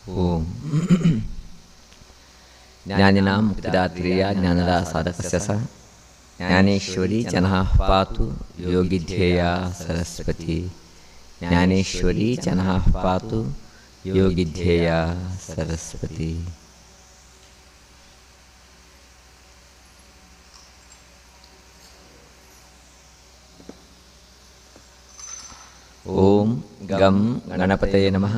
ओम ज्ञानिनां मुक्तिदात्रेया ज्ञानदा साधकस्य सा ज्ञानेश्वरी जनः पातु योगिध्येया सरस्वती। ज्ञानेश्वरी जनः पातु योगिध्येया सरस्वती। ओम गम गणपतये नमः।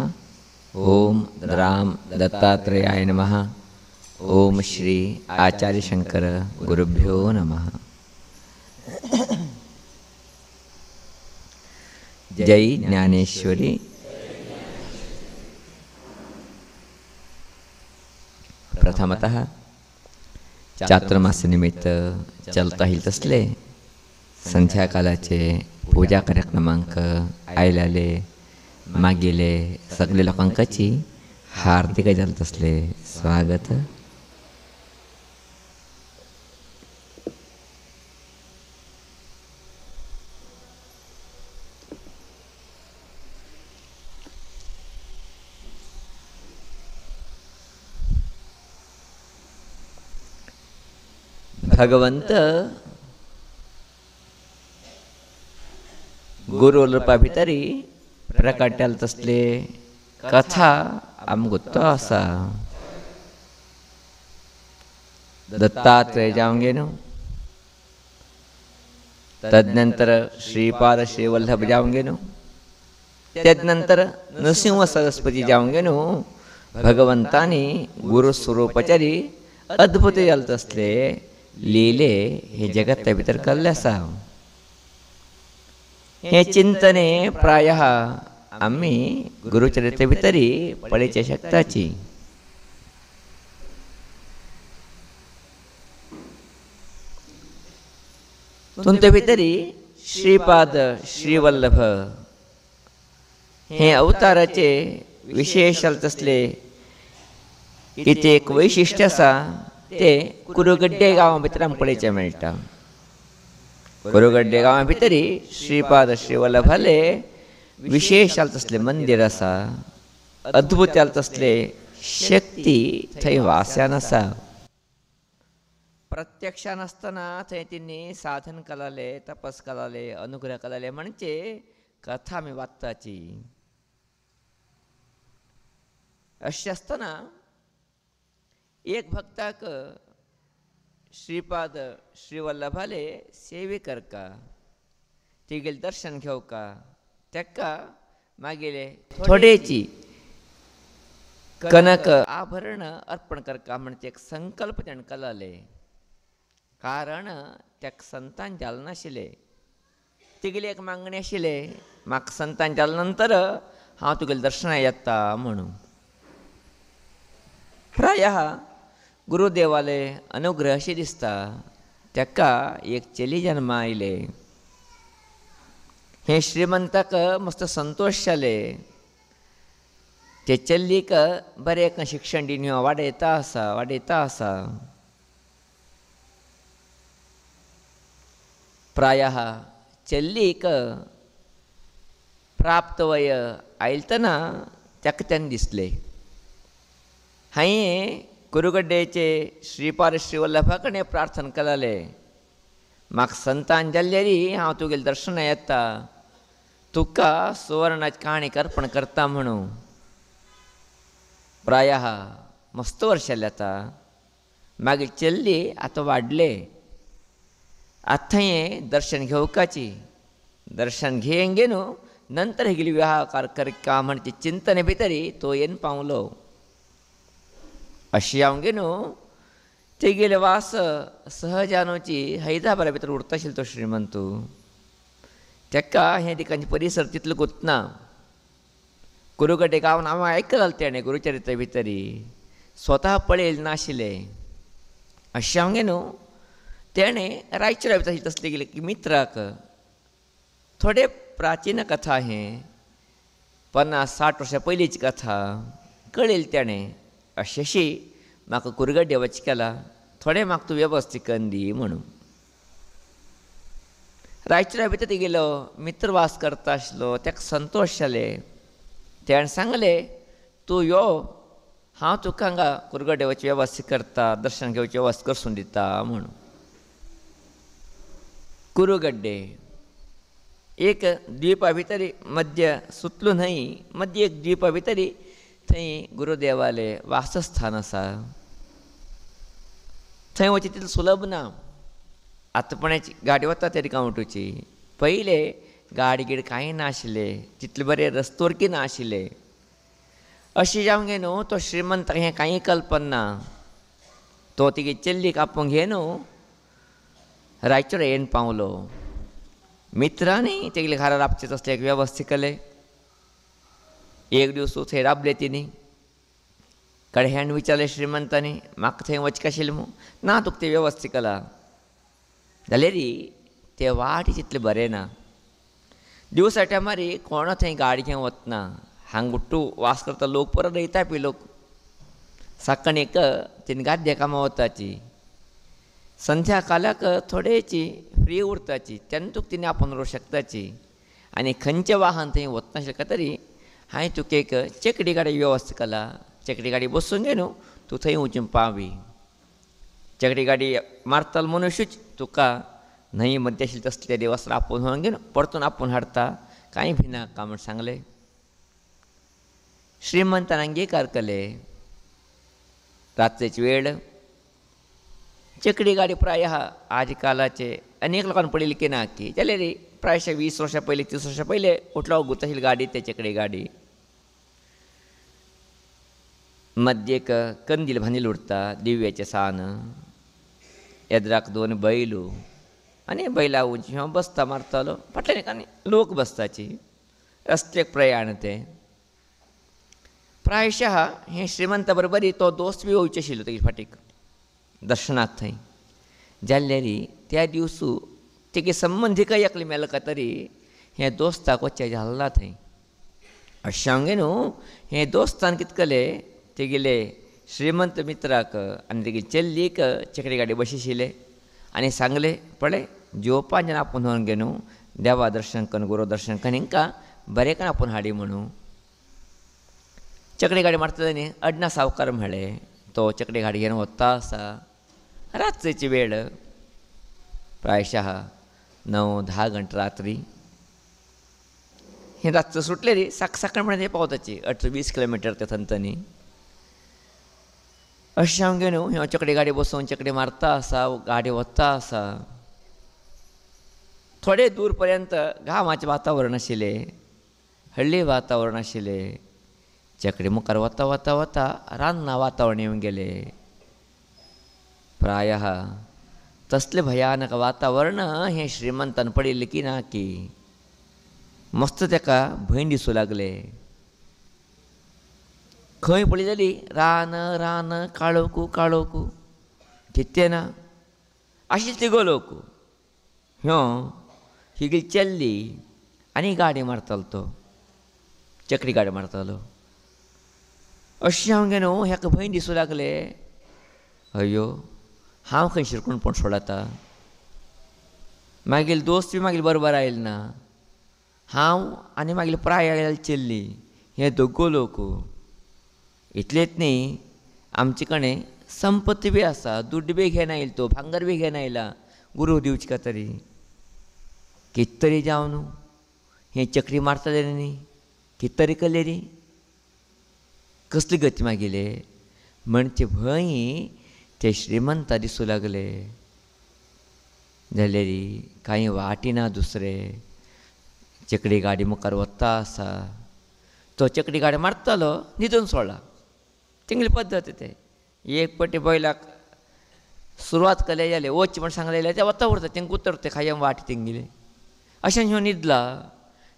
ओम द्राम दत्तात्रेयाय नमः। ओम श्री आचार्य शंकर गुरुभ्यो नमः। जय ज्ञानेश्वरी। प्रथमतः चातुर्मास निमित्त चलता येईल तसले संध्याकाळचे पूजा कार्यक्रमांक आयलाले मागेले सगळे लोकांची हार्दिक जाल तसले स्वागत। भगवंत गुरु रूपा भितरी प्रकटाल तसले कथा आमगुत्तो आसा। दत्तात्रेय जावंगेनु, तदनंतर श्रीपाद श्रीवल्लभ जावंगेनु, तदनंतर नृसिंह सरस्वती जावंगेनु। भगवंतानी गुरु स्वरूपाचारी अद्भुत जाल तसले लीले हे जगत भितर कल्ले आसा। हे चिंतने प्रायः आम्ही गुरुचरित्र भितरी पळेचे शकताची। तुमचे भितरी श्रीपाद श्रीवल्लभ हे अवताराचे विशेष तसले इथे एक वैशिष्ट्य आसा ते कुरुगड्डे गांवा भितर आमकां पळेचे मेळटा। कुरुगड्डे गांवा भितरी श्रीपाद श्रीवल्लभाले विशेष तसले मंदिर आसा। अद्भुत तसले शक्ती थंय वास्यान आसा। प्रत्यक्षान आसतना थंय तिणी साधन केलाले, तपस केलाले, अनुग्रह केलाले म्हणजे कथा आमी वाचताची। अशें आसतना एक भक्ताक श्रीपाद श्रीवल्लभाले सेवे करका, तिगेले दर्शन घेवका, तेका मागेले थोडेची कनक आभरण अर्पण करका म्हणजे एक संकल्प तेणें केलाले। कारण तेका संतान जालें नाशिल्लें। तिगेली एक मागणी आशिल्ली, म्हाका संतान जाले नंतर हांव तुगेले दर्शना येता म्हणून। प्रायः गुरुदेवाले अनुग्रह अशें दिसता तेका एक चली जन्म आयले। हे श्रीमंताक मस्त संतोष जाले। ते चल्लीक बरें शिक्षण दिवन वाडयता आसा। प्रायः चल्लीक प्राप्त वय आयलतना तेका तेन्ना दिसलें हांवें कुरुगड्डेचे श्रीपाद श्रीवल्लभा कडेन प्रार्थना केलाले, म्हाका संतान जाल्लेरी हांव तुगेले दर्शना येता, तुका सुवर्णाची काणी अर्पण करता म्हणून। प्रायः मस्त वर्ष जाले आतां। मागीर चल्ली आतां वाडले। आतां थंय दर्शन घेवपाची। दर्शन घेवन नंतर हेगेली विवाह करता म्हणजे चिंतने भितरी तो येवन पावलो। अशी हांव तेगेले वास सहजानूची हैदराबादा भितर उरता आशिल्लो तो श्रीमंत। तेका हे दिकांचे परिसर तितलो गुंतना। कुरुगड्डे गांवान हांव आयकलां तेणें गुरुचरित्रा भितरी, स्वता पळयलें नाशिल्लें। अशें हांव तेणें रायचुरा भितर तसले गेले की मित्राक थोडे प्राचीन कथा हे 50-60 वर्सां पयलींची कथा कळयली तेणें। अशी म्हाका कुरुगड्डे वच केला, थोडे म्हाका तूं वेवस्थीत करून दी म्हणून। रायचुरा भितर तेगेलो मित्र वास करता आशिल्लो, तेका संतोश जाले। तेणें सांगलें तूं यो हांव तुका हांगा कुरगड्डे वचची वेवस्था करता, दर्शन घेवची वेवस्था करसून दिता म्हणून. कुरगड्डे एक द्वीपा भितरी मध्य सुतलो न्हंय मध्य एक द्वीपा भितरी थंय गुरुदेवाले वासस्थान आसा. थंय वचचें तितलें सुलभ ना. आतापणाची गाडी वता त्या कावंटूची. पयले गाडी गिडी कांय नाशिल्ले, तितले बरे रस्तोरकी नाशिल्ले. अशें जावंक गे न्हू, तो श्रीमंताक हें कांय कल्पना ना. तो तिगे चेल्लीक आपोवंक घे न्हू रायचेर येवन पावलो. मित्रांनी तेगेले घरा राबचें तसलें एक वेवस्था केलें. एक दीस थंय राबले तिणी. कडेन विचारलें श्रीमंतांनी, म्हाका थंय वचचें आशिल्लें मू. ना तुका तें वेवस्था केला. जाल्यार ते वाट तितलें बरें ना. दिवसा टायमार कोण थंय गाडी घेवन वतना. हांगा गुट्टू वास करता लोक परत येता पळय लोक. साकणेक तिने गाद्या कामां वताची. संध्याकाळाक थोडेची फ्री उरताची. तेन्ना तुका तिने आपोवन व्हरूंक शकताची. आनी खंयचें वाहन थंय वचनाशिल्लें तरी हांवें तुका एक चेकडी गाडी वेवस्था केला. चेकडी गाडी बसून घे न्हू, तूं थंय वचून पावी. चेकडी गाडी मारतलो मनुष्यूच तुका न्हंय मध्य आशिल्ले तसले देवस्थान आपोवन व्हरोन घे न्हू, परतून आपोवन हाडटा. कांय भिनाका म्हूण सांगलें. श्रीमंतान अंगीकार केले. रात्रेची वेळ. चेकडी गाडी प्रायः आज कालाचे अनेक लोकांनी पळयली की ना की जाल्यार प्रायशः 20 वर्सां पयलीं 30 वर्सां पयलीं उठलो गुत आशिल्ली गाडी ते चेकडी गाडी. मध्येक कंदील बांदिल्लो उरता दिव्याचें सान. येद्राक 2 बैलू आनी बैला उंची बसता मारतालो. फाटल्यान आनी लोक बसताची. रस्त्याक प्रयाण तें. प्रायशः हें श्रीमंता बरोबर तो दोस्त बी वयचे आशिल्लो तेजे फाटीक दर्शनाक थंय. जाल्यार त्या दिवसू तेगे संबंदीक एकले मेलो काय तरी हें दोस्ताक वचचें जालना थंय. अशें सांगे न्हू, हें दोस्तान कितें केलें, तेगेले श्रीमंत मित्राक आनी तेगे चेल्लीक चेकडी गाडी बशिशिल्ले आनी सांगलें, पळय जेवपा जेन्ना आपूण व्हरोन गे न्हू, देवा दर्शन करून गुरू दर्शन करून हिंकां बरें करून आपूण हाडी म्हणून. चेकडी गाडी मारता न्ही अडना सावकार म्हळें. तो चेकडी गाडी घेवन वता आसा. रात्रेची वेळ. प्रायशः 9-10 घंटा रात्री. हें रात्र सुटलें रे साक म्हण थंय पावताची 18-20 किलोमिटर ते थंतनी. अशें हांव गे न्हू, ह्यो चेकडी गाडी बसोवन चेकडी मारता आसा, गाडी वता आसा. थोडे दूर पर्यंत गांवाचें वातावरण आशिल्लें, हळ्ळी वातावरण आशिल्लें. चेकडी मुखार वता वता वता रान्ना वातावरण येवन गेलें. प्रायः तसलें भयानक वातावरण हें श्रीमंतान पळयल्लें की ना की मस्त ताका भंय दिसूं लागलें. खंय पळयली रान रान काळोखू काळोखू कितें ना अशीच तिगो लोक. ह्यो ही गेली चेल्ली आनी गाडी मारतालो तो. चेकडी गाडी मारतालो. अशें हांव गे न्हू, हेका भंय दिसूं लागलें. अयो हांव खंय शिरकून पूण सोडता. मागीर दोस्त बी मागीर बरोबर आयले ना. हांव आनी मागीर प्राय आयली चेल्ली हे दोगो लोक. इतलेंच न्ही, आमचे कडेन संपत्ती बी आसा. दूड बी घेवन आयला तो, भांगर बी घेवन आयला गुरू दिवचे का तरी. कितें तरी जावं न्हू, हें चेकडी मारतले न्ही, कितें तरी केलें रे. कसली गती मागिले म्हणचे भंय ते श्रीमंता दिसूं लागले. जाल्यार कांय वाटी ना दुसरें. चेकडी गाडी मुखार वता आसा. तो चेकडी गाडी मारतालो, न्हिदून सोडला. तेंगली पद्दत ते. एक पटी बैलाक सुरवात केले जाल्यार वच म्हण सांगले जाल्यार ते वता उरता. तेंका उतरता खायम वाट तेंगेली. अशें ह्यो न्हिदला.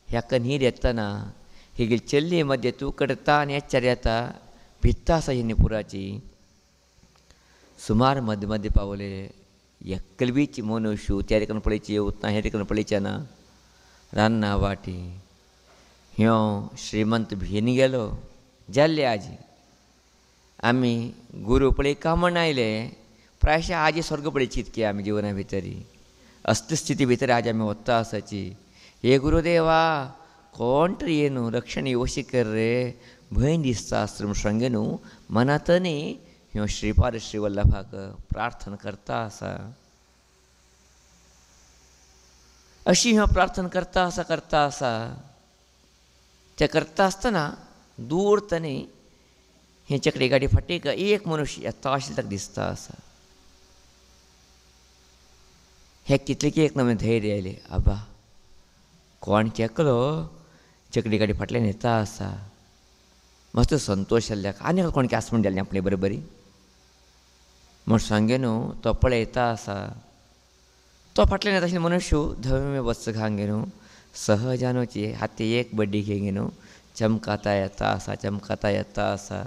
ह्याका न्हीद येतना ही गेली चेल्ली मध्य तूं करता आनी एच्चार येता. भित्ता आसा ही पुराची. सुमार मध्य मध्य पावले. एकलबीची मनुष्य त्या ठिकाणी पळयची येवता, हे ठिकाणी पळयचे ना. रान्ना वाटी. ह्यो श्रीमंत भियेन गेलो. जाल्ले आजी आमी गुरू पळयका म्हण आयले. प्रायशः आजी स्वर्ग पळयची इतकी आमी जिवना भितरी. असली स्थिती भितर आज आमी वता आसाची. हे गुरुदेवा कोण तरी येनू रक्षण येवशी कर रे, भंय दिसता आसता श्रंगे न्हू मनातनी ह्यो श्रीपाद श्रीवल्लभाक प्रार्थना करता आसा. अशी ह्यो प्रार्थना करता आसा ते करता आसतना दूर तनी हे चकडी गाडी फाटीक एक मनुष्य येता आशिल्लो ताका दिसता आसा. हे कितले की एक नवे धैर्य आयले. आबा कोण केकलो चकडी गाडी फाटल्यान येता आसा. मस्त संतोश जाल्ल्याक आनी कोण आस म्हण जालें आपणे बरोबरी म्हण सांगे न्हू तो पळयता आसा. तो फाटल्यान येता आशिल्लो मनुश्य धवे वच घांगे न्हू सहजानूची हाती एक बड्डी घेंगे न्हू चमकाता येता आसा.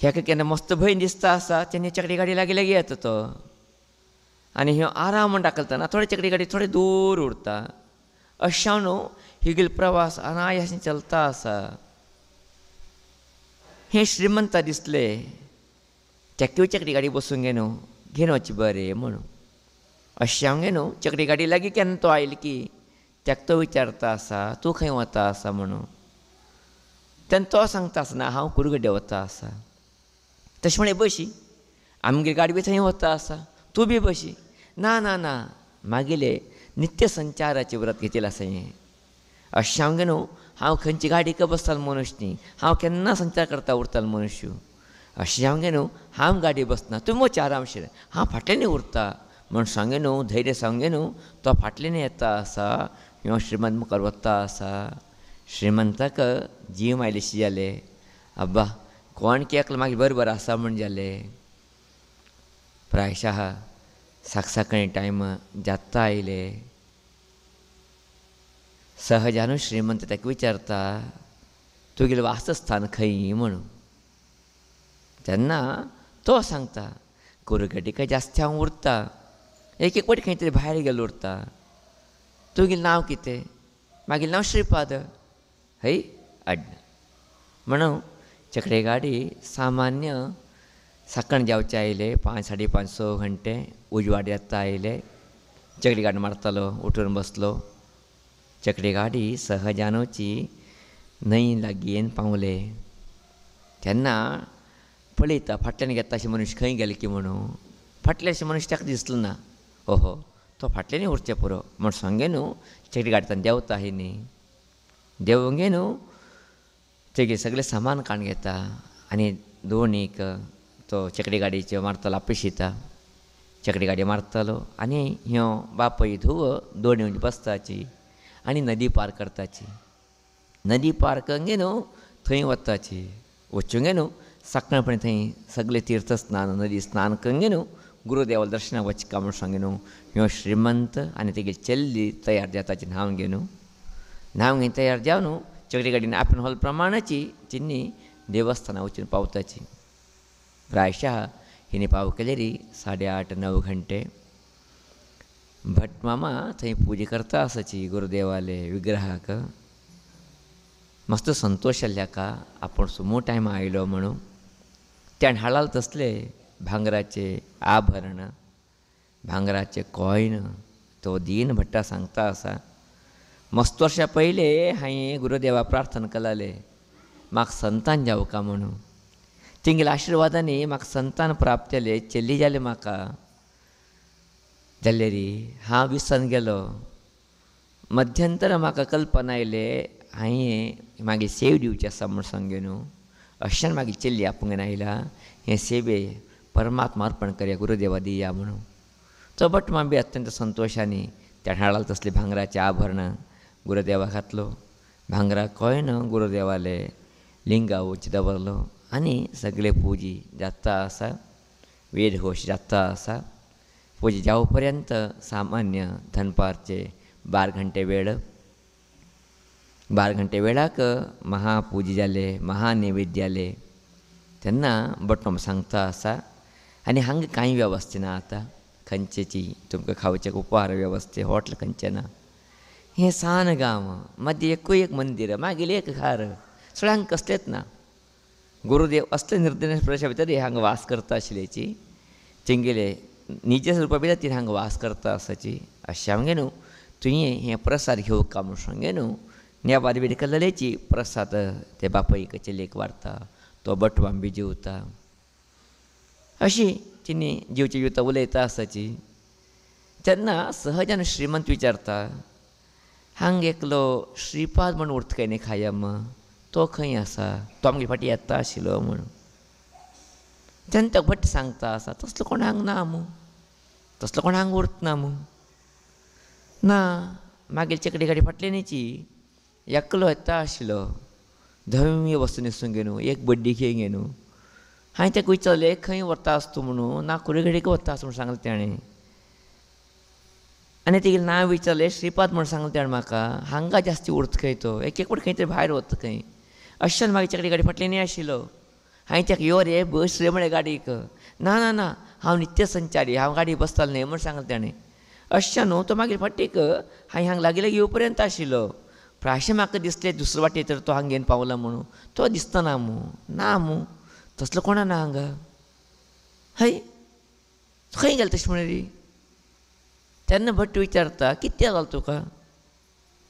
ह्याका केन्ना मस्त भंय दिसता आसा तेन्ना चकडी गाडी लागीं येता तो आनी ह्यो आराम म्हण दाखयतना थोडी चकडी गाडी थोडे दूर उरता. अशा न्हू ही गेल प्रवास अनायासान चलता आसा. हे श्रीमंत दिसले तेक्यूय चकडी गाडी बसूंक गे न्हू घेवन वचचें बरें म्हणून. अशें गे न्हू चकडी गाडी लागीं केन्ना तो आयलो की ताका तो विचारता आसा तूं खंय वता आसा म्हणून. तेन्ना तो सांगता आसतना हांव कुडगड्डे वता आसा. तशें म्हळें बशी आमगे गाडी बी थंय वता आसा तूं बी बशी. ना ना ना मागेले नित्य संचाराचें व्रत घेतिलें आसा हें. अशें हांव गे न्हू हांव खंयची गाडीक बसतालो मनुश्य न्ही हांव केन्ना संचार करता उरतालो मनुश्य. अशें हांव गे न्हू हांव गाडी बसना तुमी वच आरामशीर हांव फाटल्यान उरता म्हण सांगे न्हू धैर्य सांगे न्हू तो फाटल्यान येता आसा. ह्यो श्रीमंत मुखार वता आसा. श्रीमंताक जीव आयलेशी जाले. अब्बा कोण केकलो मागीर बरोबर आसा म्हण जालें. प्रायशः साकसाकणी टायम जाता आयले. सहजानू श्रीमंत ताका विचारता तुगेलें वासस्थान खंय म्हणून. तेन्ना तो सांगता कुरगड्डेक जास्ती हांव उरता एक फावटी खंय तरी भायर गेलो उरता. तुगेलें नांव कितें. मागेलें नांव श्रीपाद. हय आडनांव म्हणून चकडी गाडी सामान्य साकण जावचे आयले 5-5:30 घंटे उजवाड येता आयले. चकडी गाडी मारतालो उठून बसलो. चकडी गाडी सहजानूची न्हंय लागीं येवन पावले. तेन्ना पळयता फाटल्यान घेता अशें मनीस खंय गेले की म्हणून. फाटले अशें मनीस ताका दिसलो ना. ओहो तो फाटल्यान उरचें पुरो म्हण सांगे न्हू चकडी गाडी देंवता ही न्ही. देंवगे न्हू तेगे सगळें सामान काण घेता आनी दोनीक तो चकडी गाडयेचेर मारतालो आपयशिता. चकडी गाडी मारतालो आनी ह्यो बापय धुव दोणी बसताची आनी नदी पार करताची. नदी पार करूंक न्हू थंय वताची. वचूंक न्हू सकाळपणी थंय सगळे तीर्थ स्नान नदी स्नान करूंक न्हू गुरुदेवाला दर्शनाक वचका म्हूण सांगे न्हू. ह्यो श्रीमंत आनी तेगे चल्ली तयार जाताची न्हांवन घे न्हू. न्हांवन घेवन तयार जावन न्हू चकडी गाडीन आपण हॉल प्रमाणाची चिन्नी देवस्थाना वचून पावताची. प्रायशः हिने पावकेलेरी 8:30-9 घंटे. भट मामा थंय पुजा करता आसाची गुरुदेवाले विग्रहाक. मस्त संतोश जाल्ल्याका आपूण सुमो टायम आयलो म्हणून. त्यान हाळाल तसले भांगराचे आभरण भांगराचे कॉयन तो दीन भट्टा सांगता आसा. मस्त वर्षा पयले हांवें गुरुदेवा प्रार्थना केलाले म्हाका संतान जावका म्हणून. तिंगेल्या आशिर्वादांनी म्हाका संतान प्राप्त जाले चली जाले म्हाका. जाल्यारी हांव विसरून गेलो. मध्यंतर म्हाका कल्पना आयले हांवें मागीर सेव दिवची आसा म्हूण सांगे न्हू. अशें मागीर चेल्ली आपूण आयला हें सेवे परमात्मा अर्पण करया गुरुदेवा दिया म्हणून. तो भट मामा बी अत्यंत संतोशानी त्या हाळाल तसले भांगराचे आभरण गुरुदेवा घातलो. भांगरा कॉयन गुरुदेवाले लिंगा वच दवरलो आनी सगळे पुजी जाता आसा. वेदघोश जाता आसा. पुजा जावं पर्यंत सामान्य दनपारचे 12 घंटे वेळ. 12 घंटे वेळाक महापुजा जाले महानैवेद्य जाले. तेन्ना भट सांगता आसा आनी हांगा कांय वेवस्था ना आतां खंयचेची तुमकां खावचें उपहार वेवस्थे हॉटेल खंयचें ना. हें सान गांव मदीं एकूय एक मंदीर मागीर एक घर सगळ्यांक कसलेंच ना. गुरुदेव असले निर्दय प्रदेशा भितर हांगा वास करता आशिल्लेची. तेंगेले निज स्वरुपा भितर हांगा वास करता आसाची. अशें हांवें न्हू तुवें हें प्रसाद घेवं का म्हूण सांगे न्हू ह्या बादबीर कल्लेची प्रसाद ते बापयकचे लेख वारता तो बटवां बी जेवता. अशी तिणी जेवची जेवता उलयता आसाची तेन्ना सहजान श्रीमंत विचारता, हांग एकलो श्रीपाद म्हण उरता काय न्ही खायम, तो खंय आसा, तो आमगे फाटी येता आशिल्लो म्हूण. तेन्ना तो भट सांगता आसा तसलो कोण हांग ना मू, तसलो कोण हांग उरता ना मू. ना मागीर चेकडी गाडी फाटले न्हीची एकलो येता आशिल्लो, धव्य वस्तू न्हेसून घेवन एक बड्डी खेळ घेवन. हांवें ताका विचारलें खंय वता आस तूं म्हणून, ना कुरेगडेक वता आस म्हूण सांगलें ताणें. आनी तेगेलें नांव विचारलें, श्रीपाद म्हूण सांगलें ताणें म्हाका. हांगा जास्ती उरता खंय तो, एक एक खंय तरी भायर वता खंय. अशें मागीर चेकडी गाडी फाटली न्ही आशिल्लो. हांवें ताका यो रे बस रे म्हळें गाडयेक. ना ना ना हांव नित्य संचारी, हांव गाडयेक बसतालो न्ही म्हूण सांगलें ताणें. अशें न्हू तो मागीर फाटीक हांवें हांगा लागीं लागीं येवं पर्यंत आशिल्लो. पूण अशें म्हाका दिसलें दुसरे वाटेन तर तो हांगा घेवन पावला म्हणून. तो दिसतना मू, ना मू तसलो कोणा ना हांगा. हय खंय गेलो तशें म्हण रे. तेन्ना भट विचारता कितें जालें तुका,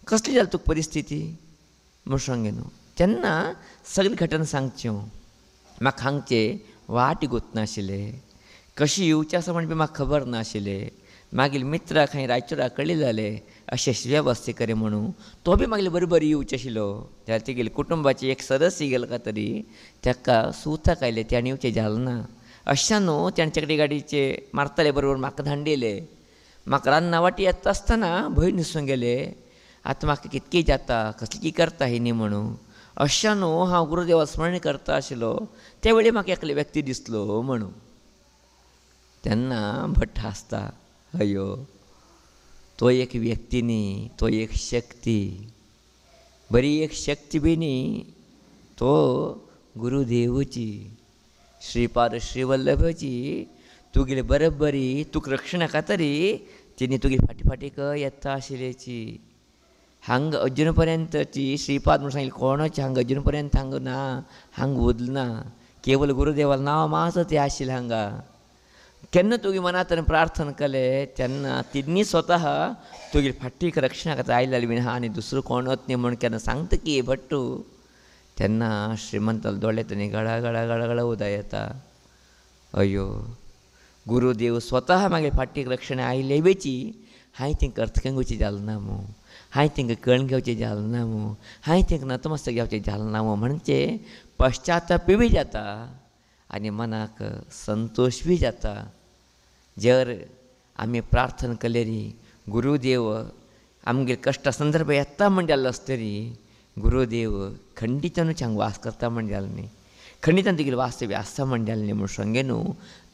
कसली जाली तुका परिस्थिती म्हूण सांगें न्हू. तेन्ना सगळी घटना सांगच्यो. म्हाका हांगचे वाट गुंतनाशिल्लें, कशें येवचें आसा म्हण बी म्हाका खबर नाशिल्लें. मागीर मित्राक हांवें रायचुरा कळ्ळें जालें अशें वेवस्थे करे म्हणून. तो बी मागीर बरोबर येवचो आशिल्लो. जाल्यार तेगेले कुटुंबाचे एक सदस्य गेलो काय तरी ताका सुताक आयलें, ताणें येवचें जालें ना. अशें न्हू ताणें चेकडी गाडयेचे मारताले बरोबर म्हाका धांडयलें. म्हाका रान्ना वाटी येता आसतना भंय न्हिसून गेलें. आतां म्हाका कितकें जाता, कसली की करता ही न्ही म्हणून. अशें न्हू हांव गुरुदेवा स्मरण करता आशिल्लो त्या वेळी म्हाका एकलो व्यक्ती दिसलो म्हणून. तेन्ना भट हांसता, अयो तो एक व्यक्ती न्ही, तो एक शक्ती, बरी एक शक्ती बी न्ही, तो गुरुदेवची श्रीपाद श्रीवल्लभची तुगेली बरोबरी तुका रक्षणा खातीर तिणी तुगे फाटी फाटीक येता आशिल्ल्याची. हांगा अजून पर्यंतची श्रीपाद म्हणून सांगिल्लें कोणाचें हांगा अजून पर्यंत हांगा ना, हांगा उरलें ना. केवल गुरुदेवाल नांव मात तें आशिल्लें हांगा. केन्ना तुगे मनांतल्यान प्रार्थना केलें तेन्ना तिनी स्वता तुगे फाटीक रक्षणा खातीर आयलेली बीन आहा आनी दुसरो कोणच न्ही म्हूण केन्ना सांगता की भट्टू. तेन्ना श्रीमंताल दोळे तनी गळा गळा गळा गळा उदक येता. अयो गुरुदेव स्वता मागीर फाटीक रक्षणा आयले बेची हांवें तेंकां अर्थ घेवचें जालें ना मू, हांवें तेंकां कळण घेवचें जालें ना मू, हांवें तेंकां नतमस्तक घेवचें जालें ना मू म्हणचे पश्चाताप बी जाता आनी मनाक संतोश बी जाता. जर आमी प्रार्थना केलेली गुरुदेव आमगे कश्टा संदर्भ येता म्हण जाल्लो आसतरी गुरुदेव खंडितानूच हांगा वास करता म्हण जालें न्ही, खंडितान तुगेले वास्तव्य आसा म्हण जालें न्ही म्हूण सांगे न्हू.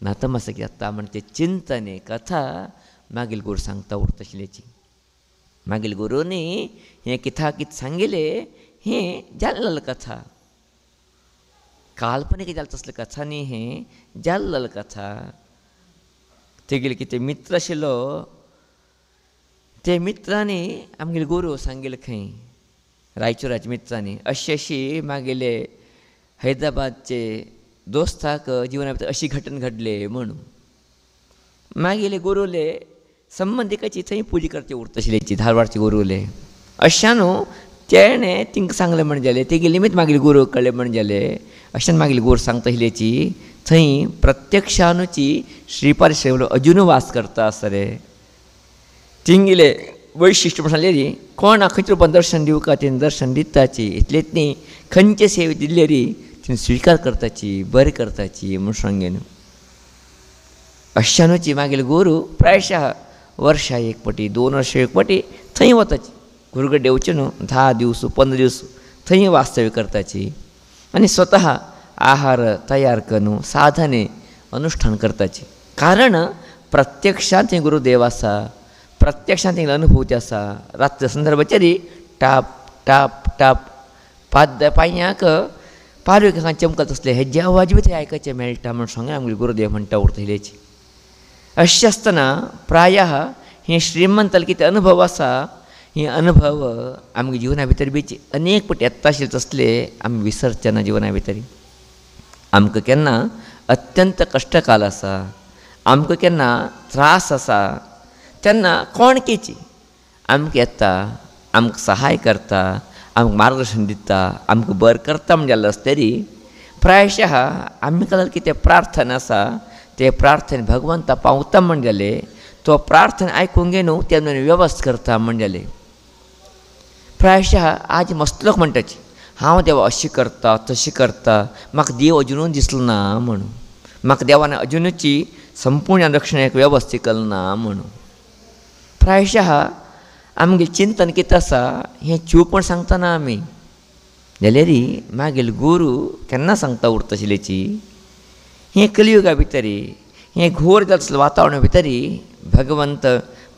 नतमस्तक जाता म्हण तें चिंतन कथा मागील गुरू सांगता उरता आशिल्ल्याची. मागील गुरूनी हें कित्या कितें सांगिल्लें हें जाल्लें कथा, काल्पनीक जालें तसलें कथा न्ही, हें जाल्लें कथा. तेगेले कितें मित्र आशिल्लो ते मित्रांनी आमगेले गुरू सांगिल्लें खंय रायचुराच्या मित्रांनी अशी मागेले हैदराबादचे दोस्ताक जिवना भितर अशी घटना घडले म्हणून. मागेले गुरुले संबंधिकाची थंय पुजा करचे उरता आशिल्ल्याची धारवाडचे गुरुले. अशें न्हू तेणें तिंकां सांगलें म्हण जालें तेगे निमित्त मागीर गुरू कळ्ळें म्हण जालें. अशें मागीर गुरू सांगता आशिल्ल्याची थंय प्रत्यक्षानुची श्रीपाद श्रीवल्लभ अजून वास करता आसा रे. तिंगेले वैशिश्ट म्हण सांगलेली कोणाक खंयचे रूपान दर्शन दिवका तेणें दर्शन दिताची, इतलेंच न्ही खंयचे सेवा दिल्ले री तिणें स्विकार करताची, बरें करताची म्हूण सांगेन. अशानुची मागील गुरू प्रायशः वर्सा एक पाटी 2 वर्सां एक पाटी थंय वताची. गुरुकडे देवचें न्हू 10 दीस 15 दीस थंय वास्तव्य करताची आनी स्वता आहार तयार करून साधने अनुष्ठान करताची. कारण प्रत्यक्षांत थंय गुरुदेव आसा, प्रत्यक्षांत तेंगे अनुभूती आसा. रात्र संदर्भाचेर टाप टाप टाप पांयांक पारव्या चमकत आसले हेजे आवाज बी थंय आयकचे मेळटा म्हूण सांगून आमगे गुरुदेव म्हणटा उरतलेची. अशें आसतना प्रायः हे श्रीमंताल कितें अनुभव आसा हे अनुभव आमगे जिवना भितर बी अनेक फावटी येता आशिल्ले तसले आमी विसरचे ना. जिवना भितर आमकां केन्ना अत्यंत कश्टकाल आसा, आमकां केन्ना त्रास आसा तेन्ना कोण केची आमकां येता, आमकां सहाय करता, आमकां मार्गदर्शन दिता, आमकां बरें करता म्हणजे जाल्लो आसतरी प्रायशः आमी खातीर कितें प्रार्थना आसा ते प्रार्थने भगवंता पावता म्हण जालें, तो प्रार्थना आयकूंक घे न्हू ते वेवस्थ करता म्हण जालें. प्रायशः आज मस्त लोक म्हणटाचे हांव देवा अशी करता तशी करता, म्हाका देव अजुनूय दिसलो ना म्हणून, म्हाका देवान अजुनूची संपूर्ण रक्षणाक वेवस्थीत केलें ना म्हणून. प्रायशः आमगे चिंतन कितें आसा हें चूक म्हण सांगतना आमी जाल्यार मागीर गुरू केन्ना सांगता उरतशिलेची हें कलियुगा भितरी हें घोर जातलें वातावरणा भितरी भगवंत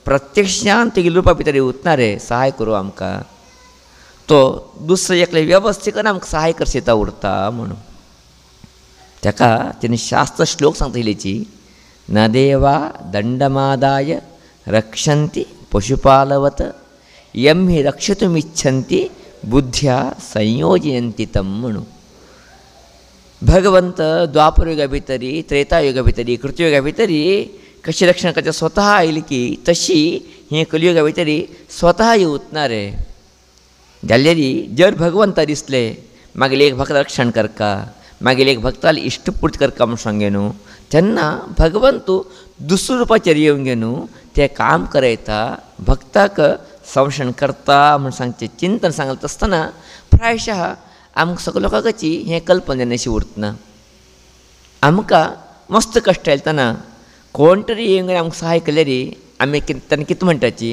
प्रत्यक्षान तेगे रुपा भितर उरनारे सहाय करूं आमकां. तो दुसरें एकले वेवस्थीत करून आमकां सहाय करता उरता म्हणून. ताका तेणें शास्त्र श्लोक सांगता इल्लेची न देवा दंडमादाय रक्षन्ति पशुपालवत यम हि रक्षितुमिच्छन्ति बुद्ध्या संयोजयन्ति तम म्हणून. भगवंत द्वापरयुगा भितरी त्रेतायुगा भितरी कृतयुगा भितरी कशी रक्षण करता स्वता आयली की तशी हें कलियुगा भितरी स्वता येवतनारे. जाल्यार जर भगवंता दिसले मागीर एक भक्त रक्षण करका, मागीर एक भक्ताली इश्टपूर्ती करका म्हूण सांगे न्हू, तेन्ना भगवंतू दुसऱ्या रुपाचेर येवंक गे न्हू तें काम करयता, भक्ताक संरक्षण करता म्हूण सांगचें चिंतन सांगलें आसतना प्रायशः आमकां सगळ्या लोकांची हें कल्पना अशी उरतना. आमकां मस्त कश्ट येतना कोण तरी येवन आमकां सहाय केल्यार आमी तेन्ना कितें म्हणटाची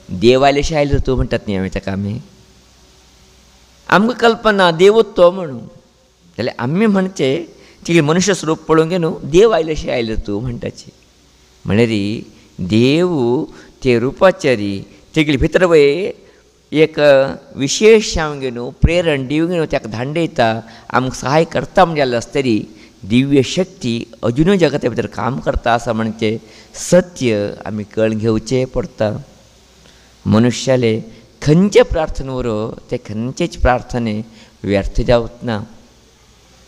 देव आयलेशें आयले तूं म्हणटात न्ही आमी ताका आमी आमकां कल्पना देवूच तो म्हणून. जाल्यार आमी म्हणचें तिगे मनुश्य स्वरूप पळोवंक न्हू देव आयलेशें आयले तूं म्हणटाची. म्हळ्यार देव ते रुपाचारी तेगे भितर वय एक विशेश हांव न्हू प्रेरण दिवंक न्हू ताका धांडयता आमकां सहाय करता म्हणजे जाल्यार आसतरी दिव्य शक्ती अजुनूय जगता भितर काम करता आसा म्हणचे सत्य आमी कळून घेवचें पडटा. मनुश्याले खंयचे प्रार्थना वरो ते खंयचेच प्रार्थने व्यर्थ जावच ना.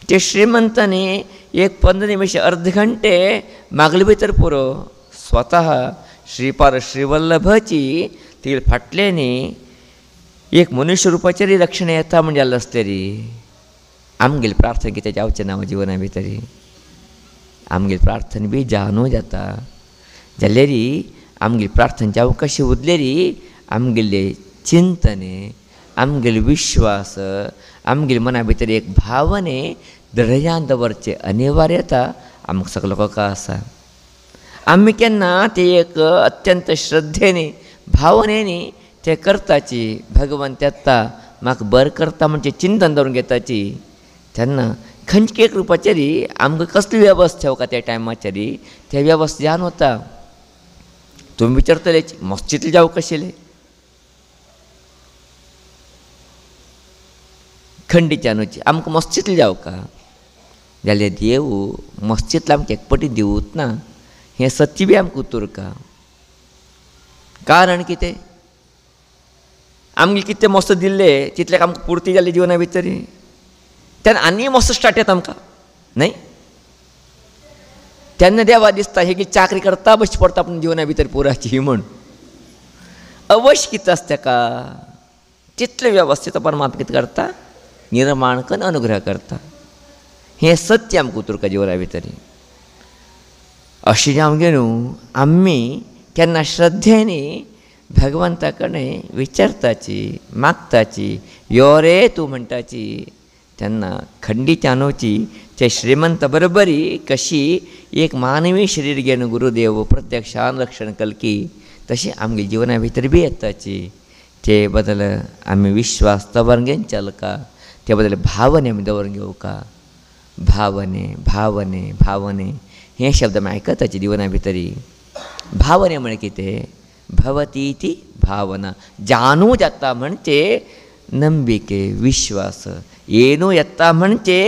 ते श्रीमंतांनी एक 15 निमिष अर्ध घंटे मागले भितर पुरो स्वता श्रीपाद श्रीवल्लभाची ती फाटल्यानी एक मनुष्य रुपाचेर रक्षण येता म्हणजे जाल्लें आसतरी आमगेली प्रार्थना कितें जावचें ना जिवना भितरी. आमगेली प्रार्थना बी जावनूय जाता जाल्यार आमगेली प्रार्थना जावं कशी उरलेली आमगेले चिंतने आमगेले विश्वास आमगेले मना भितर एक भावने दर्यान दवरचे अनिवार्यता आमकां सगळ्या लोकांक आसा. आमी केन्ना ते एक अत्यंत श्रद्धेनी भावनेनी ते करताची भगवंत येता म्हाका बरें करता म्हणजे चिंतन दवरून घेताची तेन्ना खंयचे एक रुपाचेर आमकां कसली वेवस्था ठेवका त्या टायमाचेर ते वेवस्था जावन वता. तुमी विचारतले मस्जिदले जावं कशेले खंडीच्यानूची आमकां मस्जिदले जावका जाल्यार देव मस्जिदला आमकां एकपटी दिवूच ना हें सत्य बी आमकां उतरका. कारण कितें आमगे कितें मस्त दिल्ले तितलें आमकां पुर्ती जाली जिवना भितर तेन्ना आनी मस्त स्टार्ट येता आमकां न्हय. तेन्ना देवा दिसता हे चाकरी करता बशी पडटा पूण जिवना भितर पुराची म्हूण अवश्य कितें आसता ताका तितलें वेवस्थीत परमात्मा कितें करता निर्माण करून अनुग्रह करता. हें सत्य आमकां उतरका जिवना भितर. अशें जावंक न्हू आमी केन्ना श्रद्धेनी भगवंता कडेन विचारताची मागताची यो रे तूं म्हणटाची तेन्ना खंडीच्यानूची ते श्रीमंत बरोबरी कशी एक मानवी शरीर घेवन गुरुदेव प्रत्यक्षान रक्षण कलकी तशी आमगे जिवना भितर बी येताची. ते बदल आमी विश्वास दवरून घेवन चलका ते बदल भावने आमी दवरून घेवका. भावने भावने भावने हे शब्द आमी आयकताचे जिवना भितरी. भावने म्हळ्यार कितें भवती ती भावना जानू जाता म्हणजे ನಂಬಿಕೆ ವಿಶ್ವಾಸ ಏನೂ ಎತ್ತ म्हणचे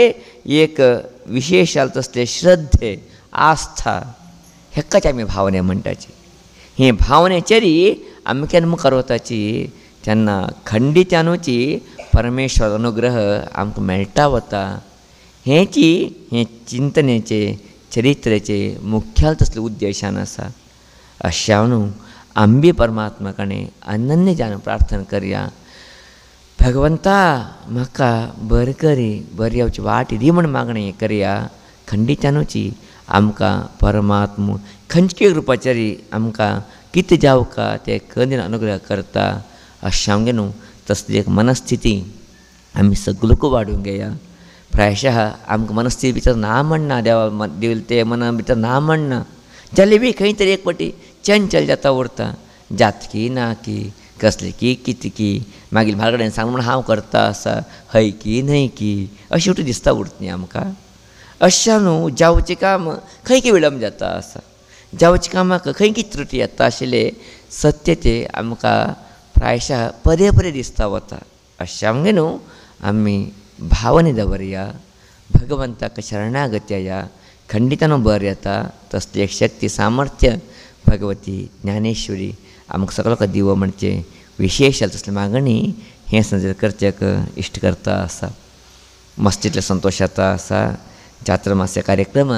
एक विशेष तसले श्रद्धे आस्था हेकाच आमी भावने म्हणटाची. हे भावनेचेरी आमी केन्ना मुखार वताची तेन्ना खंडीच्यानूची परमेश्वर अनुग्रह आमकां मेळटा वता. हेची हे चिंतनेचे चरित्रेचे मुख्याल तसले उद्देशान आसा. अशा न्हू आमी परमात्मा कडेन अनन्य जावन प्रार्थना करया. भगवंता म्हाका बरें करी, बरी येवची वाट दी म्हण मागणी करया. खंडितानुची आमकां परमात्म खंयचे रुपाचारी आमकां कितें जावका ते कधीन अनुग्रह करता. अशें आमगे न्हू तसली एक मनस्थिती आमी सगळ्यांक वाडूंक घेया. प्रायशः आमकां मनस्थिती भितर ना म्हणना, देवा दिल ते मना भितर ना म्हणना, जाल्यार बी खंय तरी एक फावटी चंचल जाता उरता. जातकी ना की कसली की कितें की मागीर म्हाजे कडेन सांग म्हण हांव करता आसा, हय की न्हय की अशें उठून दिसता उरता न्ही आमकां. अशें न्हू जावचें काम खंय की विलंब जाता आसा, जावच्या कामाक खंय कितें त्रुटी येता आशिल्ले सत्य ते आमकां प्रायशः पदे पदे दिसता वता. अशें आमगे न्हू आमी भावने दवरया, भगवंताक शरणागत्या या. खंडितान बरें येता तसली एक शक्ती सामर्थ्य भगवती ज्ञानेश्वरी आमकां सगळ्यांक दिवं म्हणचे विशेश तसली मागणी हें सजर करचेक इश्ट करता आसा. मस्तीतले संतोश जाता आसा. चातुर्मास्य कार्यक्रम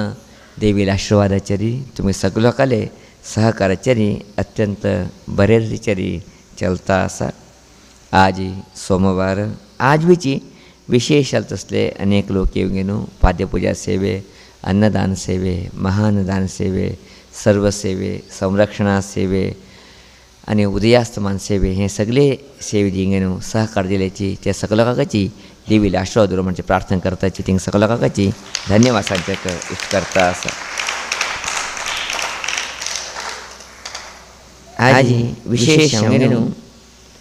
देवील आशिर्वादाचेरी तुमी सगळ्यांकाले सहकाराचेरी अत्यंत बरे रितीचेरी चलता आसा. आज सोमवार आज बीची विशेष तसले अनेक लोक येवंगे न्हू पाद्यपुजा सेवे, अन्नदान सेवे, महान्नदान सेवे, सर्व सेवे, संरक्षणा सेवे आनी उदयास्तमान सेवे हे सगळे सेवे दिंगे न्हू सहकार दिल्याची ते सगळ्यांकाची देवील आशिर्वाद दवरूं म्हणजे प्रार्थना करताची थिंग सगळ्यांकाची धन्यवाद सांगचेक इश्ट करता आसा. आज विशेष न्हू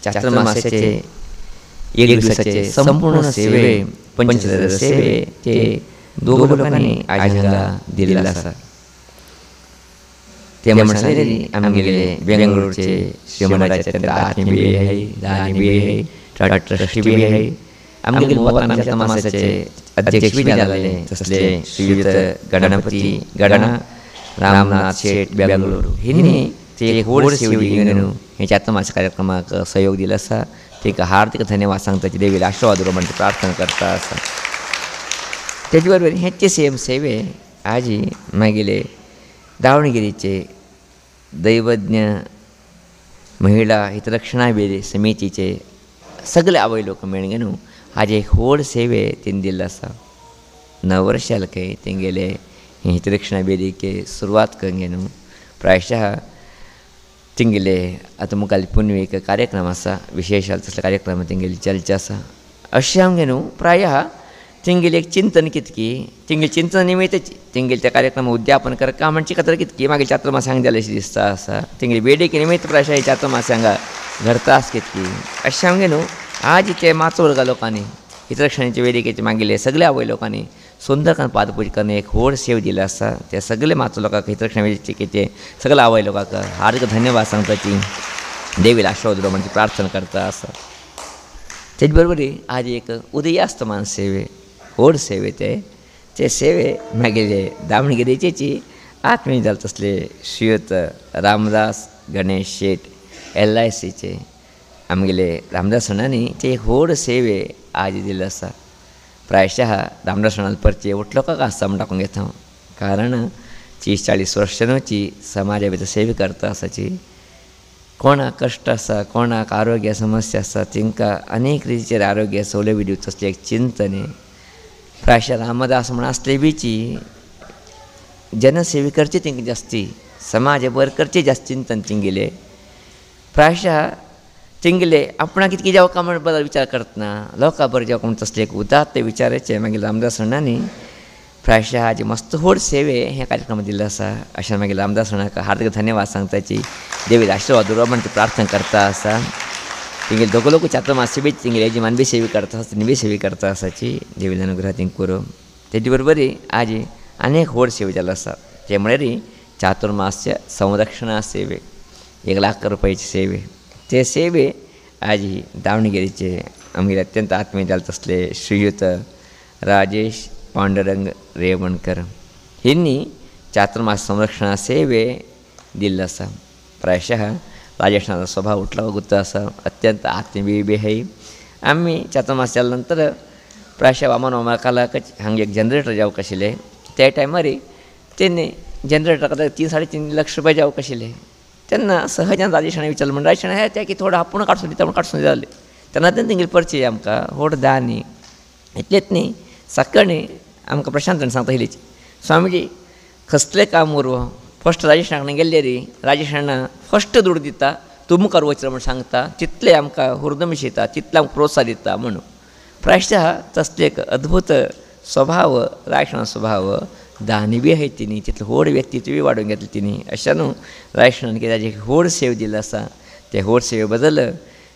चातुर्मास्याचे एक दिवसाचे संपूर्ण सेवे पंचदश सेवे ते दोग लोकांनी आज हांगा दिल्लेले आसा. ते म्हणसरी आमगेले बेंगळूरचे श्रीमंडाचे आत्मीय दानी ट्रस्टी बी आहे. आमगेले चातुर्मास्याचे अध्यक्ष बी जाल्ले तसले श्रीयुत गणपती गणा रामनाथ शेठ बेंगळूर हिंनी ते एक व्हड सेवा दिली न्हू हे चातुर्मास्य कार्यक्रमाक सहयोग दिला आसा. ताका हार्दिक धन्यवाद सांगताची देवील आशिर्वाद दवरूं म्हणजे प्रार्थना करता आसा. तेजे बरोबर हेचे सेम सेवे आज मागेले दावणगिरीचे दैवज्ञ महिला हितरक्षणा समितीचे सगळे आवय लोक मेळून न्हू आज एक व्हड सेवे तेणी दिल्लो आसा. 9 वर्सां जालें खंय तेंगेले हितरक्षणा वेदिके सुरवात करून न्हू प्रायशः तेंगेले आतां मुखार पुनवेक कार्यक्रम आसा. विशेश तसले कार्यक्रम तेंगेली चर्चा आसा. अशें आमगे न्हू प्रायः तेंगेलें एक चिंतन कितकी तेंगेलें चिंतन निमित्त तेंगेले त्या कार्यक्रम उद्यापन करता म्हणचे खातीर कितकी मागीर चातुर्मास हांगा जालें अशें दिसता आसा. तेंगेले वेदिके निमित्त प्रायशः चातुर्मास हांगा घडता आसा कितकी. अशें आमगे न्हू आज ते माचोवर्गा लोकांनी हितरक्षणाचे वेदिकेचे मागिल्ले सगळे आवय लोकांनी सुंदरकांत पादपूजा करून एक व्हड सेव दिला आसा. ते सगळे माचो लोकांक हितरक्षणा वेदिकेचे सगळे आवय लोकांक हार्दिक धन्यवाद सांगताची देवील आशिर्वाद दवरूं म्हणजे प्रार्थना करता आसा. तेजे बरोबर आज एक उदयास्तमान सेवे व्हड सेवे ते सेवे मागेले दावणगिरेची आत्मीय जाले तसले श्रीयुत रामदास गणेश शेठ LICचे आमगेले रामदास सणांनी ते एक व्हड सेवे आज दिल्लो आसा. प्रायशः रामदास सणाल परचे उठलोकाक आसता म्हण टाकून घेता. कारण 30-40 वर्सांची समाजा भितर सेवा करता आसाची. कोणाक कश्ट आसा, कोणाक आरोग्य समस्या आसा तांकां अनेक रितीचेर आरोग्य सवलती दिवचो तसली एक चिंतन प्रायशः रामदास म्हण आसले बीची जनसेवे करचे तांकां जास्ती समाज बरें करचे जास्त चिंतन तेंगेले. प्रायशः तेंगेले आपणा कितें जावका म्हण बदल विचार करतना लोकां बरें जावका म्हण तसले एक उदात्त विचाराचे मागीर रामदास सणांनी प्रायशः आज मस्त व्हड सेवे हे कार्यक्रम दिल्लो आसा. अशें मागीर रामदास सणाक हार्दिक धन्यवाद सांगताची देवील आशिर्वाद दवरूं म्हणचे प्रार्थना करता आसा. तेंगेले दोग लोक चातुर्मास्य बी तेंगेले यजमान बी सेवा करता आसा, तेणी बी सेवा करता आसाची देवील अनुग्रह तेंकां करूं. तेजे बरोबर आज अनेक व्हड सेवा जाल्लो आसा. ते म्हळ्यार चातुर्मास्य संरक्षणा सेवे 1 लाख रुपयाची सेवे. ते सेवे आज दावणगिरीचे आमगेले अत्यंत आत्मीय जाले तसले श्रीयुत राजेश पांडुरंग रेवणकर हिंनी चातुर्मास संरक्षणा सेवे दिल्लो आसा. प्रायशः राजेशाचो स्वभाव उठला गुत्तो आसा. अत्यंत आत्मीय बी आहे. आमी चातुर्मास जाल्या नंतर प्रायशः वामन कालाक हांगा एक जनरेटर जावंक आशिल्लें. त्या टायमार तेणी जनरेटर खातीर 3-3.5 लाख रुपया जावंक आशिल्ले. तेन्ना सहजान राजेशाणें विचारलें म्हणून राजेशाणें हें त्या की थोडं आपूण काडसून दिता म्हूण काडसून दिताले. तेन्ना तेंगेले परिचय आमकां व्हड दानी इतलेंच न्ही सकाळी आमकां प्रशांतान सांगता आयलीची स्वामीजी कसलें काम उरवो फस्ट राजेश राणाकडे गेल्ले रे राजेश राणा फस्ट दूड दिता तूं मुखार वचर म्हूण सांगता तितलें आमकां हुर्द मिशयता तितलें आमकां प्रोत्साह दिता म्हणून प्रायश्चित तसले एक अद्भुत स्वभाव रायशणा स्वभाव दानी बी आहाय तिणी तितलो व्हड व्यक्तित्व बी वाडोवन घेतलें तिणी अशें न्हू रायशणान ताजी व्हड सेवा दिल्ली आसा ते व्हड सेवे बद्दल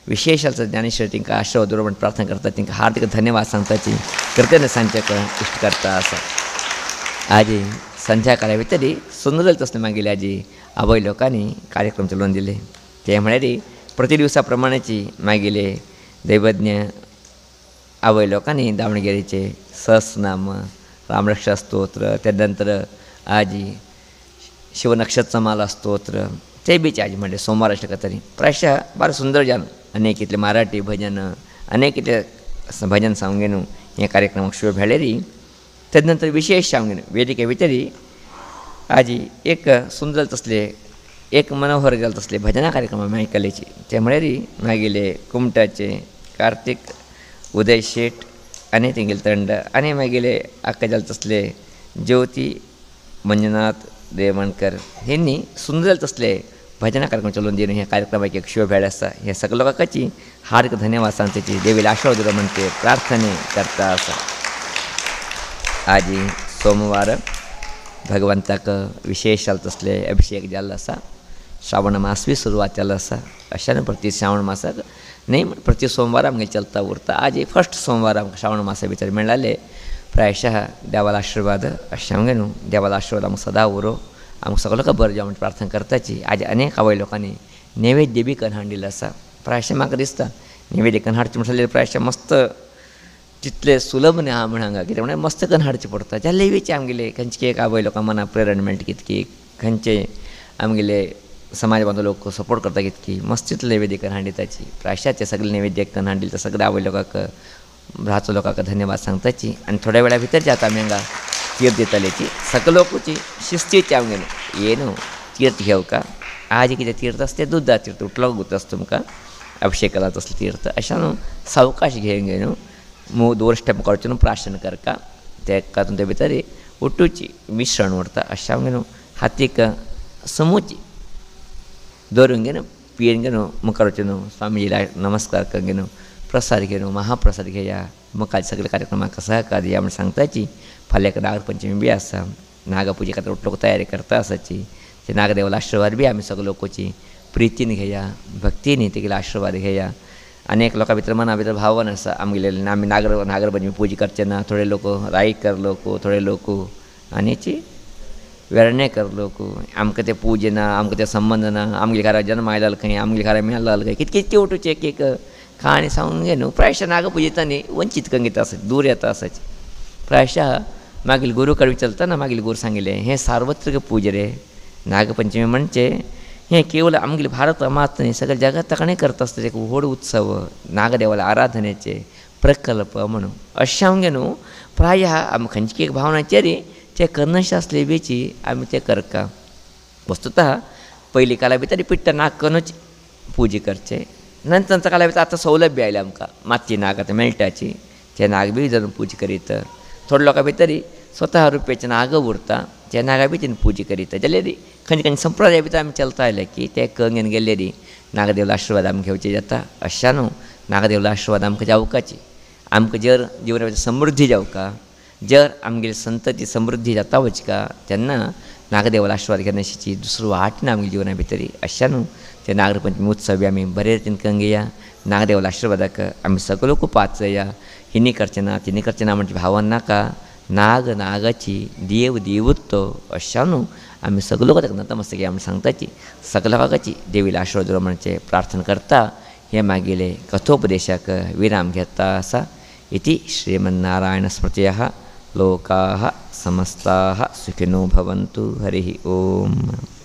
विशेष ज्ञानेश्वर तिंका आशीर्वाद दवरूं म्हणून प्रार्थना करता तिंका हार्दिक धन्यवाद सांगताची कृतज्ञ सांगचें इश्ट करता आसा आज संध्याकाळा भितर सुंदर तसलें मागीर आज आवय लोकांनी कार्यक्रम चलोवन दिले ते म्हळ्यार प्रति दिवसा प्रमाणेची मागीले दैवज्ञ आवय लोकांनी दावणगेरेचे सहस्रनाम रामरक्षा स्तोत्र त्या नंतर आज शिवनक्षत्र माला स्तोत्र ते बीच आज म्हणजे सोमवार अशें तरी प्रायशा बार सुंदर जान अनेक इतले मराठी भजन अनेक इतले भजन सांगून हे कार्यक्रमाक शिव भेळेरी तेज नंतर विशेष सांगून वेदिके भितर आज एक सुंदर तसले एक मनोहर जाल तसले भजना कार्यक्रम आयकलेची ते म्हळ्यार मागीले कुमटाचे कार्तिक उदय शेट आनी तेंगेले तंड आनी मागीले आख्खे जाल तसले ज्योती मंजुनाथ देवणकर हेंनी सुंदर तसले भजना कार्यक्रम चलोवन दिवन हे कार्यक्रमाक एक शिव भेळ आसा हे सगळे लोकांची हार्दिक धन्यवाद सांगताची देवीले आशीर्वाद दिलो म्हणून ते प्रार्थने करता आसा आज सोमवार भगवंताक विशेष जाल तसले अभिषेक जाल्लो आसा श्रावण मास बी सुरवात जाल्लो आसा अशें प्रति श्रावण मासाक न्ही प्रति सोमवार आमगे चलता उरता आज फस्ट सोमवार आमकां श्रावण मासा भितर मेळ्ळाले प्रायशः देवालो आशिर्वाद अशें आमगे न्हू देवालो आशिर्वाद आमकां सदां उरो आमकां सगळो लोकां बरें जावं म्हणून प्रार्थना करताची आज अनेक आवय लोकांनी नैवेद्य बी करून हाडिल्लो आसा प्रायशः म्हाका दिसता नैवेद्य करून हाडचें म्हणल्यार प्रायशः मस्त तितले सुलभ न्ही आहा म्हण हांगा कित्याक म्हळ्यार मस्त करून हाडचें पडटा जाल्यार लेवीचे आमगेले खंयचे एक आवय लोकां मनाक प्रेरणा मेळटा कितकी खंयचे आमगेले समाज बांदव लोक सपोर्ट करता कितकी मस्त तितले नैवेद्य करून हाडिताची प्रायशाचे सगळे नैवेद्य करून हाडिल्ले सगळे आवय लोकांक भ्राचो लोकांक धन्यवाद सांगताची आनी थोड्या वेळा भितर जे आतां आमी हांगा तीर्थ दितालेची सगळे लोकूची शिस्तीची आमगेन हे न्हू तीर्थ घेवका आज कितें तीर्थ आसा तें दुदा तीर्थ उठलो गुत आसा तुमकां अभिषेक केला तसलें तीर्थ अशें न्हू सावकाश घेवन न्हू मू 2 स्टेप करचे न्हू प्राशन करता तेका ते भितर उठूची मिश्रण उरता अशें आमगे न्हू हातीक समूची दवरून घेवन पियेन घेवन मुखार वचून स्वामीजीला नमस्कार करून घेवन प्रसाद घेवन महाप्रसाद घेया मुखार सगळे कार्यक्रमाक सहकार दिया म्हण सांगताची फाल्यां नागपंचमी बी आसा नागपुजे खातीर लोक तयारी करता आसाची ते नागदेवालो आशिर्वाद बी आमी सगळे लोकांची प्रितीन घेया भक्तीन तेगेलो आशिर्वाद घेया अनेक लोकां भितर मना भितर भावन आसा आमगेले आमी नागरपंचमी पुजा करचे ना थोडे लोक राईकर लोक थोडे लोक आनीची वेर्णेकर लोक आमकां ते पुजे ना आमकां ते संबंध ना आमगे घरा जन्म आयला खंय आमगे घरा मेळ्ळो खंय कितके कितके उठूचे एक एक कहाणी सांगून घे न्हू प्रायशः नागपुजेता न्ही वंचीत करून घेता आसाची दूर येता आसाची प्रायशः मागील गुरू कडेन विचारतना मागील गुरू सांगिल्लें हें सार्वत्रिक पुजा रे नागपंचमी म्हणचे हें केवळ आमगेले भारत मात न्ही सगळे जगात ताणें करता आसता एक व्हड उत्सव नागदेवाल्या आराधनेचे प्रकल्प म्हणून अशें आमगे न्हू प्रायः आमी खंयची एक भावनाचेर ते करनाशे आसले बेची आमी ते करता वस्तुतः पयलीं काळा भितर पिट्ट नाग करूनच पुजा करचे नंतर काळा भितर आतां सौलभ्य आयले आमकां मातये नाग आतां मेळटाची ते नाग बी धरून पुजा करीत थोड्या लोकां भितर स्वता रुपयाचे नाग उरता ते नागा बी तेणी पुजा करीत जाल्यार खंयचे खंयचे संप्रदाया भितर आमी चलता आयले की ते कंगेन गेल्लेर नागदेवलो आशिर्वाद आमी घेवचे जाता अशें न्हू नागदेवलो आशिर्वाद आमकां जावपाची आमकां जर जिवना भितर समृद्धी जावका जर आमगेली संतती समृद्धी जाता वचका तेन्ना नागदेवालो आशिर्वाद घेवनाची दुसरो वाट ना आमगे जिवना भितर अशें न्हू ते नागपंचमी उत्सव बी आमी बरे रितीन करून घेया नागदेवालो आशिर्वादाक आमी सगळे लोक पावचया हिनी करचें ना तिनी करचें ना म्हणचे भावन नाका नाग नागाची देव देवूत्तो अशें न्हू आमी सगळे लोक ताका नतमस्तक आमी सांगताची सगळ्या लोकांची देवीलो आशिर्वाद म्हणचे प्रार्थना करता हे मागीले कथोपदेशाक विराम घेता आसा इति श्रीमन्नारायण स्मृतयः लोकाः समस्ताः सुखिनो भवन्तु हरिः ओम्।